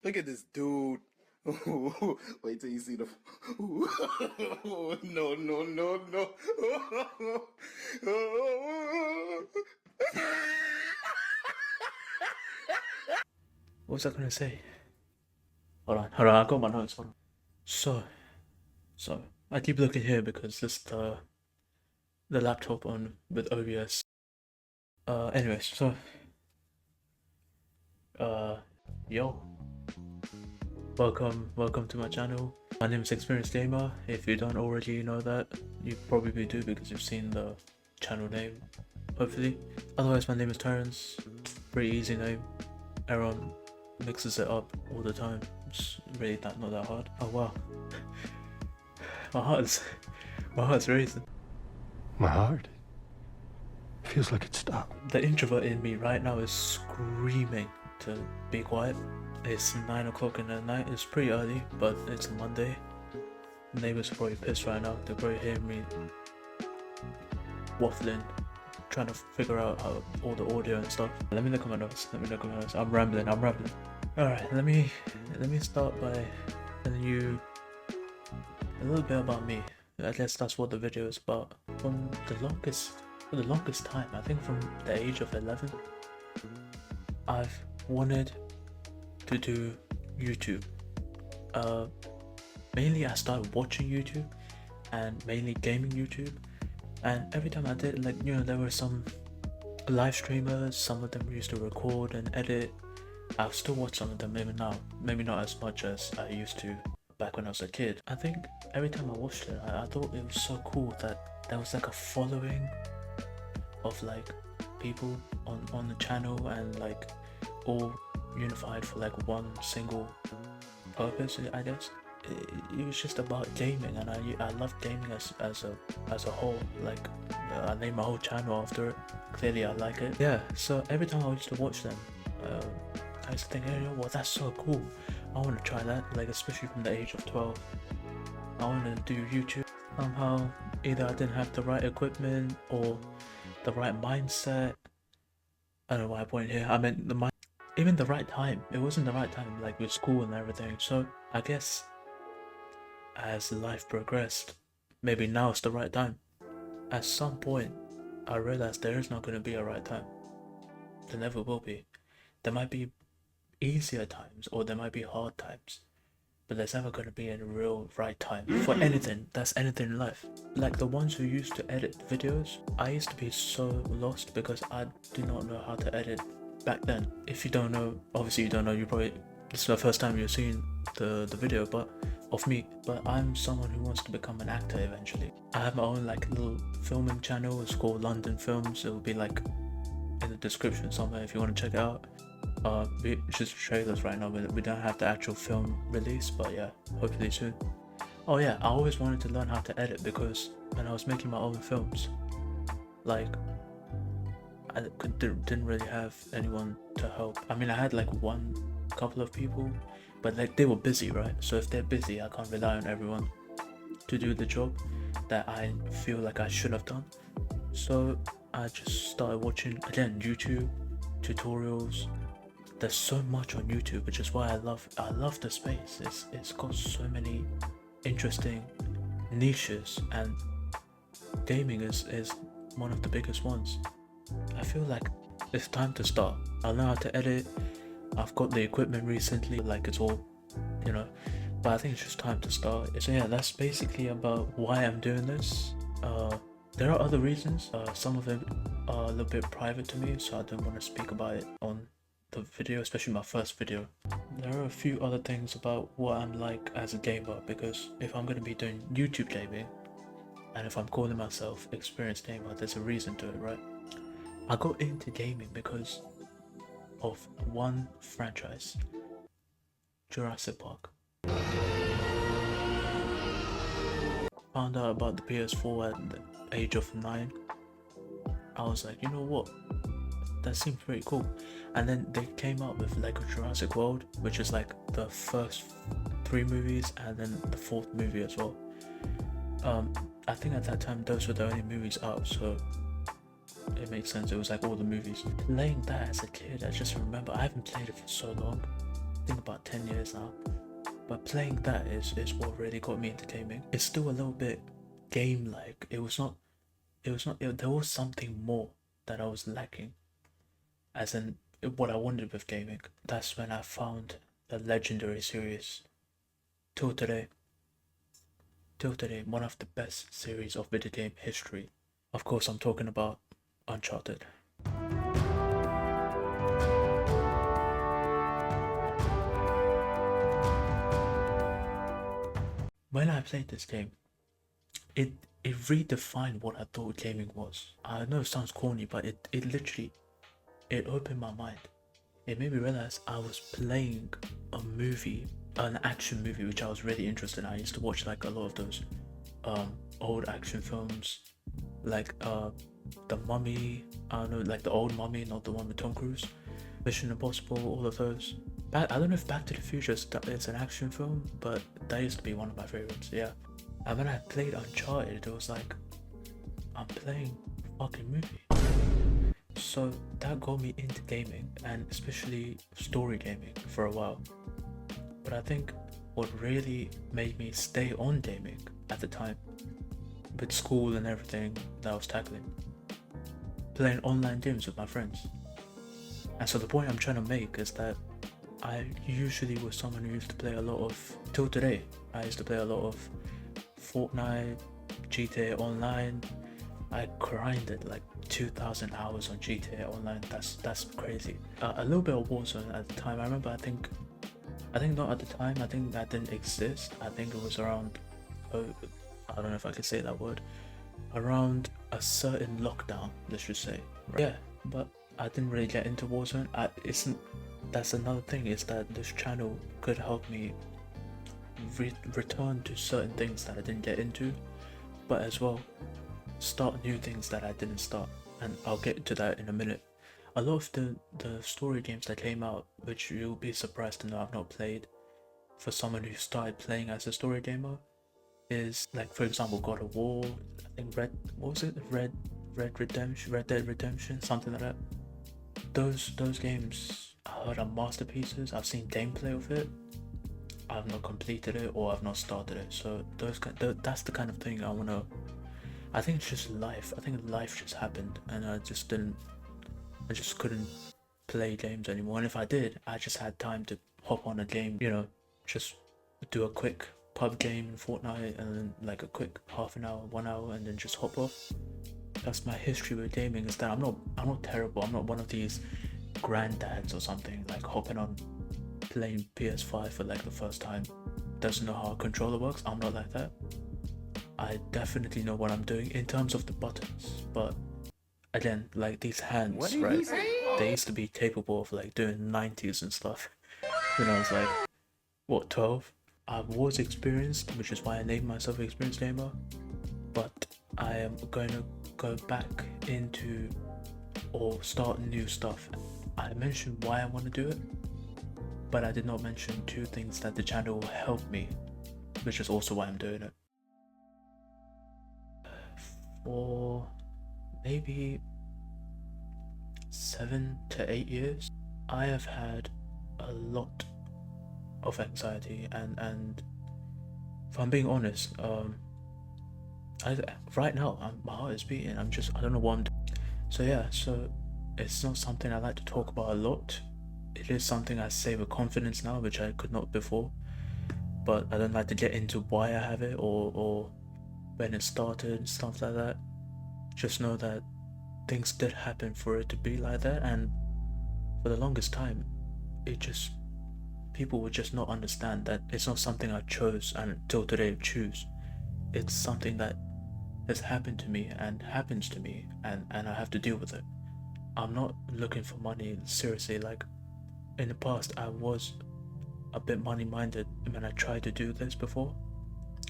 Look at this dude. Wait till you see the. No, no, no, no. What was I gonna say? Hold on, I got my notes. Hold on. So I keep looking here because this is the laptop on with OBS. Anyways, yo, welcome to my channel. My name is Experienced Gamer. If you don't already know that, you probably do because you've seen the channel name, hopefully. Otherwise, my name is Terrence. Pretty easy name. Everyone mixes it up all the time. It's really not that hard. Oh wow, my heart's racing. My heart feels like it stopped. The introvert in me right now is screaming to be quiet. It's 9 o'clock in the night. It's pretty early, but it's a Monday. Neighbors are probably pissed right now. They're probably hearing me waffling, trying to figure out how all the audio and stuff. Let me look at my notes. I'm rambling. Alright, let me start by telling you a little bit about me. I guess that's what the video is about. For the longest time, I think from the age of 11, I've wanted to do YouTube. Mainly I started watching YouTube and mainly gaming YouTube, and every time I did, like, you know, there were some live streamers, some of them used to record and edit. I'll still watch some of them even now, maybe not as much as I used to back when I was a kid. I think every time I watched it, I thought it was so cool that there was like a following of like people on the channel, and like all unified for like one single purpose, I guess. It was just about gaming, and I love gaming as a whole. Like, I named my whole channel after it. Clearly I like it. Yeah, so every time I used to watch them, I used to think, hey, well, that's so cool. I want to try that, like, especially from the age of 12. I want to do YouTube. Somehow, either I didn't have the right equipment or the right mindset. I don't know why I point here. I meant even the right time. It wasn't the right time, like with school and everything. So I guess as life progressed, maybe now it's the right time. At some point, I realized there is not going to be a right time. There never will be. There might be easier times or there might be hard times, but there's never going to be a real right time for anything. That's anything in life. Like the ones who used to edit videos, I used to be so lost because I do not know how to edit back then. If you don't know, obviously you don't know, you probably, this is the first time you're seeing the video of me, but I'm someone who wants to become an actor eventually. I have my own like little filming channel. It's called London Films. It will be like in the description somewhere if you want to check it out. It's just trailers right now, but we don't have the actual film release, but yeah, hopefully soon. Oh yeah, I always wanted to learn how to edit because when I was making my own films, like, I didn't really have anyone to help. I mean, I had like one couple of people, but like they were busy, right? So if they're busy, I can't rely on everyone to do the job that I feel like I should have done. So I just started watching, again, YouTube tutorials. There's so much on YouTube, which is why I love the space. It's got so many interesting niches, and gaming is one of the biggest ones. I feel like it's time to start. I know how to edit. I've got the equipment recently, like it's all, you know, but I think it's just time to start. So yeah, that's basically about why I'm doing this. There are other reasons. Some of them are a little bit private to me, so I don't want to speak about it on the video, especially my first video. There are a few other things about what I'm like as a gamer, because if I'm going to be doing YouTube gaming, and if I'm calling myself experienced gamer, there's a reason to it, right? I got into gaming because of one franchise, Jurassic Park. Found out about the PS4 at the age of 9. I was like, you know what, that seems pretty cool. And then they came out with Lego Jurassic World, which is like the first 3 movies and then the 4th movie as well. I think at that time those were the only movies out, so it makes sense. It was like all the movies. Playing that as a kid, I just remember, I haven't played it for so long, think about 10 years now. But playing that is what really got me into gaming. It's still a little bit game-like. There was something more that I was lacking, as in what I wanted with gaming. That's when I found the legendary series, till today, one of the best series of video game history. Of course, I'm talking about Uncharted. When I played this game, it redefined what I thought gaming was. I know it sounds corny, but it literally opened my mind. It made me realize I was playing a movie, an action movie, which I was really interested in. I used to watch like a lot of those old action films, like The Mummy. I don't know, like the old Mummy, not the one with Tom Cruise. Mission Impossible, all of those. I don't know if Back to the Future is an action film, but that used to be one of my favorites. Yeah. And when I played Uncharted, it was like, I'm playing a fucking movie. So that got me into gaming, and especially story gaming for a while. But I think what really made me stay on gaming at the time, with school and everything that I was tackling, playing online games with my friends. And so the point I'm trying to make is that I usually was someone who used to play a lot of, till today, I used to play a lot of Fortnite, GTA Online. I grinded like 2,000 hours on GTA Online. That's crazy. A little bit of Warzone at the time. I remember. I think not at the time. I think that didn't exist. I think it was around. I don't know if I could say that word. Around a certain lockdown, let's just say. Right? Yeah, but I didn't really get into Warzone. That's another thing, is that this channel could help me return to certain things that I didn't get into, but as well start new things that I didn't start, and I'll get to that in a minute. A lot of the story games that came out, which you'll be surprised to know I've not played, for someone who started playing as a story gamer, is like, for example, God of War. I think Red Dead Redemption, something like that. Those games I heard are masterpieces. I've seen gameplay of it. I've not completed it, or I've not started it. So that's the kind of thing I wanna. I think it's just life. I think life just happened, and I just couldn't play games anymore. And if I did, I just had time to hop on a game. Just do a quick pub game in Fortnite, and then like a quick half an hour, 1 hour, and then just hop off. That's my history with gaming. Is that I'm not terrible. I'm not one of these granddads or something, like hopping on playing PS5 for like the first time, doesn't know how a controller works. I'm not like that. I definitely know what I'm doing in terms of the buttons, but again, like these hands, right? They used to be capable of like doing 90s and stuff when I was like, what, 12? I was experienced, which is why I named myself Experienced Gamer, but I am going to go back into or start new stuff. I mentioned why I want to do it, but I did not mention two things that the channel will help me, which is also why I'm doing it. For maybe 7 to 8 years, I have had a lot of anxiety, and if I'm being honest, right now my heart is beating. I don't know what I'm doing. So yeah, so it's not something I like to talk about a lot. It is something I say with confidence now, which I could not before, but I don't like to get into why I have it or when it started and stuff like that. Just know that things did happen for it to be like that, and for the longest time people would just not understand that it's not something I chose and until today choose. It's something that has happened to me and happens to me, and I have to deal with it. I'm not looking for money, seriously. Like, in the past I was a bit money minded when I tried to do this before,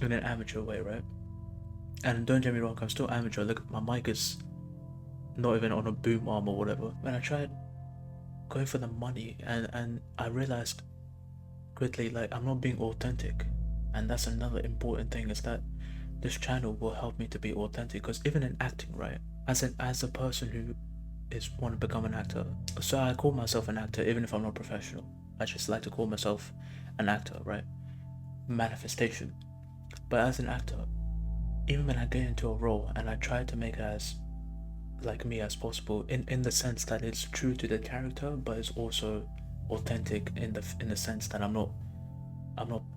in an amateur way, right? And don't get me wrong, I'm still amateur. Look, my mic is not even on a boom arm or whatever. When I tried going for the money, and I realized quickly, like, I'm not being authentic. And that's another important thing, is that this channel will help me to be authentic. Because even in acting, right, as a person who want to become an actor, so I call myself an actor even if I'm not professional. I just like to call myself an actor, right? Manifestation. But as an actor, even when I get into a role and I try to make it as like me as possible, in the sense that it's true to the character, but it's also authentic in the sense that I'm not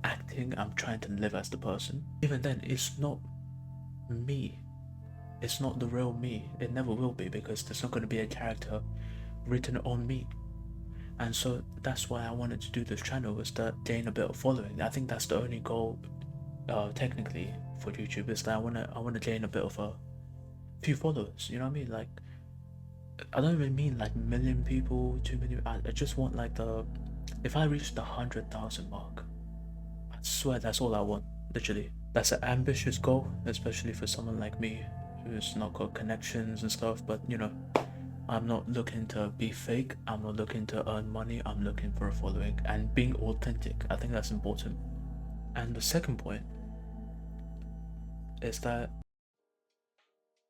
acting, I'm trying to live as the person. Even then, it's not me. It's not the real me. It never will be, because there's not going to be a character written on me. And so that's why I wanted to do this channel, was to gain a bit of following. I think that's the only goal, technically, for YouTube, is that I wanna gain a bit of a few followers. You know what I mean? Like, I don't even mean like million people, 2 million. I just want like if I reach the 100,000 mark, I swear that's all I want. Literally, that's an ambitious goal, especially for someone like me who's not got connections and stuff. But you know, I'm not looking to be fake. I'm not looking to earn money. I'm looking for a following and being authentic. I think that's important. And the second point is that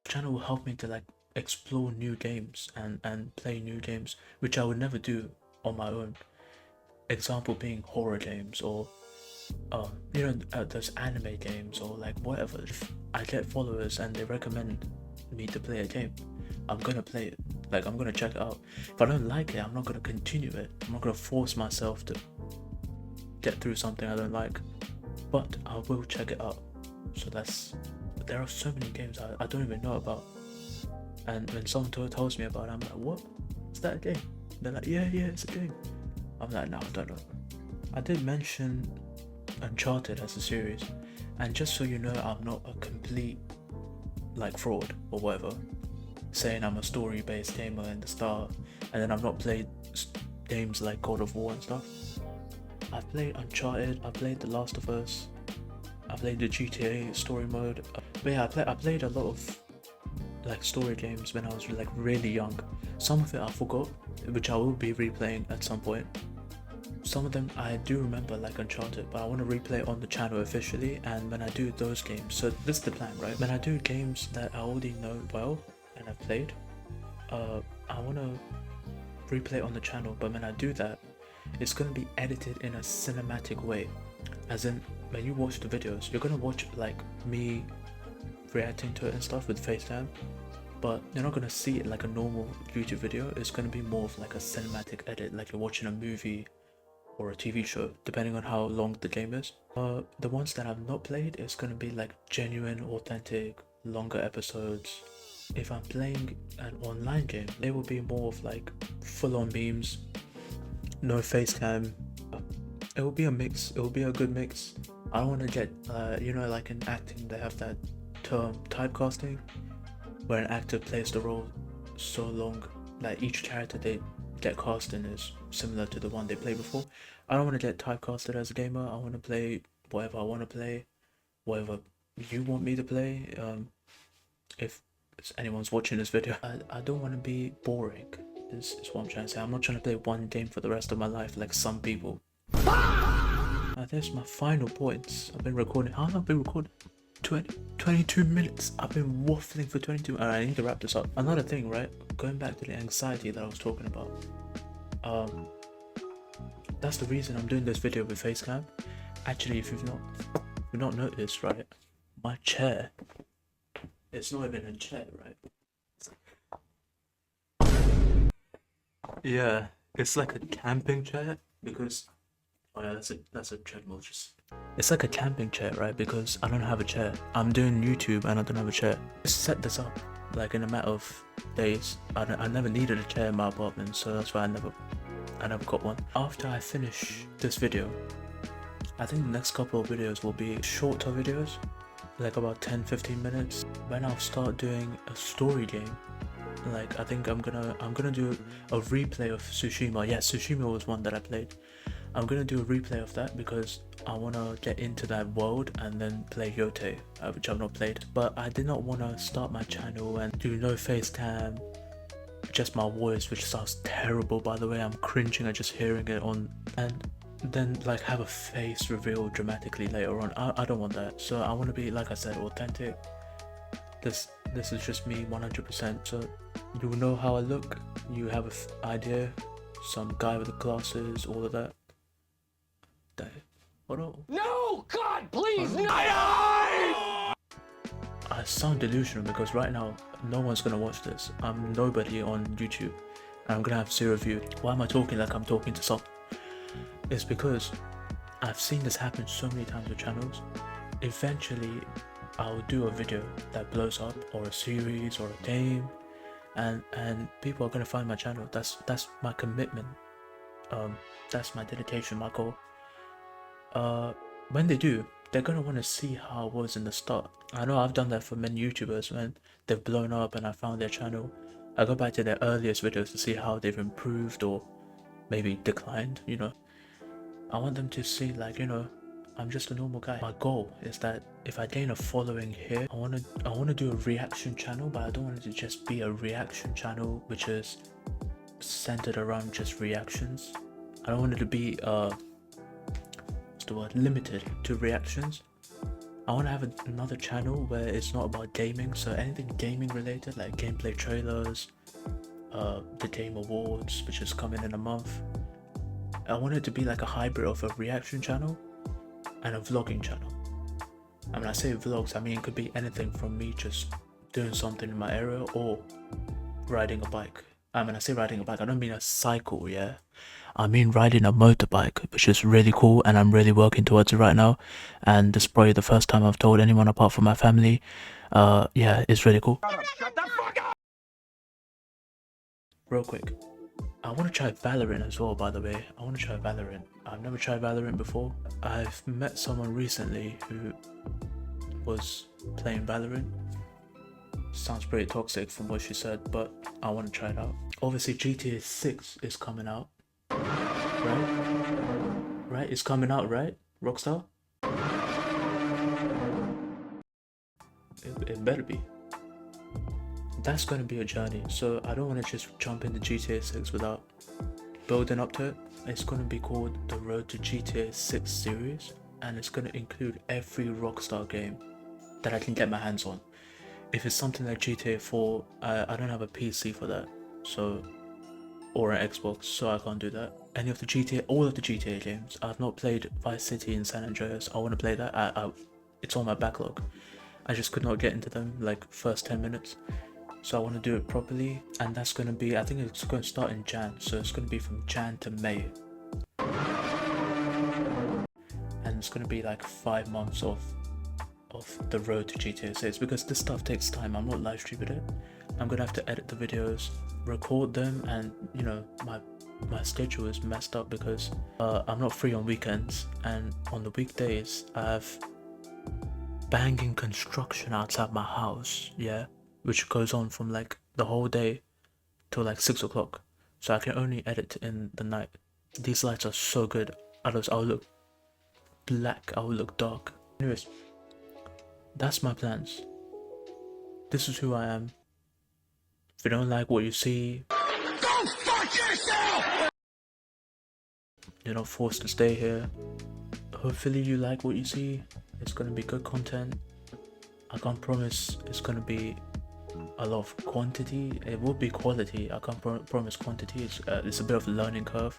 the channel will help me to like explore new games and play new games, which I would never do on my own. Example being horror games, or you know, those anime games, or like whatever. If I get followers and they recommend me to play a game, I'm gonna play it. Like, I'm gonna check it out. If I don't like it, I'm not gonna continue it. I'm not gonna force myself to get through something I don't like, but I will check it out. So there are so many games I don't even know about, and when someone tells me about it, I'm like, what? Is that a game? They're like, yeah, it's a game. I'm like, no, I don't know. I did mention Uncharted as a series, and just so you know, I'm not a complete like fraud or whatever, saying I'm a story-based gamer in the start, and then I've not played games like God of War and stuff. I've played Uncharted, I played The Last of Us, I played the GTA story mode. But yeah, I played a lot of like story games when I was like really young. Some of it I forgot, which I will be replaying at some point. Some of them I do remember, like Uncharted, but I want to replay on the channel officially. And when I do those games, so this is the plan, right? When I do games that I already know well and I've played, I want to replay on the channel. But when I do that, it's going to be edited in a cinematic way, as in when you watch the videos, you're going to watch like me reacting to it and stuff with FaceTime, but you're not going to see it like a normal YouTube video. It's going to be more of like a cinematic edit, like you're watching a movie or a TV show, depending on how long the game is. The ones that I've not played is going to be like genuine, authentic, longer episodes. If I'm playing an online game, it will be more of like full-on memes, no face cam. It will be a mix. It will be a good mix. I don't want to get, you know, like in acting, they have that term typecasting, where an actor plays the role so long, like each character they get cast in is similar to the one they played before. I don't want to get typecasted as a gamer. I want to play whatever I want to play, whatever you want me to play. If anyone's watching this video, I don't want to be boring. Is what I'm trying to say. I'm not trying to play one game for the rest of my life like some people. There's my final points. I've been recording. How long have I been recording? 22 minutes. I've been waffling for 22. Alright, I need to wrap this up. Another thing, right? Going back to the anxiety that I was talking about. That's the reason I'm doing this video with facecam. Actually, if you've not noticed, right? My chair. It's not even a chair, right? Yeah, it's like a camping chair, because oh yeah, that's a treadmill. It's like a camping chair, right? Because I don't have a chair. I'm doing YouTube and I don't have a chair. Just set this up like in a matter of days. I never needed a chair in my apartment, so that's why I never got one. After I finish this video, I think the next couple of videos will be shorter videos, like about 10-15 minutes. When I'll start doing a story game, like I think I'm gonna do a replay of Tsushima. Yeah, Tsushima was one that I played. I'm gonna do a replay of that because I wanna get into that world and then play Yote, which I've not played. But I did not wanna start my channel and do no face cam, just my voice, which sounds terrible by the way. I'm cringing at just hearing it on, and then like have a face reveal dramatically later on. I don't want that. So I want to be, like I said, authentic. This is just me 100%. So you know how I look, you have an idea, some guy with the glasses, all of that. day. What up? No! God, please, no! I sound delusional because right now no one's gonna watch this. I'm nobody on YouTube and I'm gonna have 0 views. Why am I talking like I'm talking to someone? It's because I've seen this happen so many times with channels. Eventually I'll do a video that blows up, or a series, or a game, and people are gonna find my channel. That's my commitment. That's my dedication, my goal. When they do, they're gonna want to see how I was in the start. I know I've done that for many YouTubers when they've blown up and I found their channel. I go back to their earliest videos to see how they've improved or maybe declined, you know. I want them to see, like, you know, I'm just a normal guy. My goal is that if I gain a following here, I wanna do a reaction channel, but I don't want it to just be a reaction channel which is centered around just reactions. I don't want it to be what's the word, limited to reactions. I want to have another channel where it's not about gaming, so anything gaming related, like gameplay trailers, the Game Awards, which is coming in a month. I want it to be like a hybrid of a reaction channel and a vlogging channel. And when I say vlogs, I mean it could be anything from me just doing something in my area or riding a bike. And when I say riding a bike, I don't mean a cycle, yeah? I mean riding a motorbike, which is really cool, and I'm really working towards it right now. And this is probably the first time I've told anyone apart from my family. Yeah, it's really cool. Shut the fuck up! Real quick, I want to try Valorant as well, by the way. I want to try Valorant. I've never tried Valorant before. I've met someone recently who was playing Valorant. Sounds pretty toxic from what she said, but I want to try it out. Obviously GTA 6 is coming out, right? It's coming out, right, Rockstar? It better be. That's going to be a journey, so I don't want to just jump into GTA 6 without building up to it. It's going to be called the Road to GTA 6 series, and it's going to include every Rockstar game that I can get my hands on. If it's something like GTA 4, I don't have a PC for that, so, or an Xbox, so I can't do that. Any of the GTA, all of the GTA games. I've not played Vice City and San Andreas. I want to play that. It's on my backlog. I just could not get into them like first 10 minutes. So I want to do it properly, and that's going to be, I think it's going to start in Jan, so it's going to be from Jan to May. And it's going to be like 5 months of the road to GTA 6, because this stuff takes time. I'm not live streaming it. I'm gonna have to edit the videos, record them, and you know, my schedule is messed up because I'm not free on weekends, and on the weekdays I have banging construction outside my house, yeah, which goes on from like the whole day till like 6 o'clock, so I can only edit in the night. These lights are so good, otherwise I'll look black, I'll look dark. Anyways, that's my plans. This is who I am. If you don't like what you see, Go fuck yourself! you're not forced to stay here. Hopefully you like what you see. It's gonna be good content. I can't promise it's gonna be a lot of quantity. It will be quality. I can't promise quantity. It's a bit of a learning curve.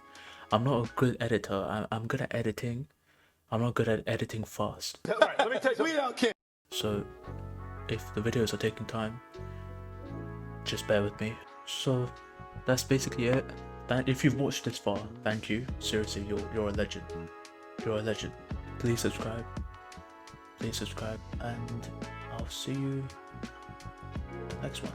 I'm not a good editor. I'm good at editing. I'm not good at editing fast. Alright, let me tell you. We don't care. So if the videos are taking time, just bear with me. So that's basically it. If you've watched this far, thank you. Seriously, you're a legend. You're a legend. Please subscribe. Please subscribe, and I'll see you next one.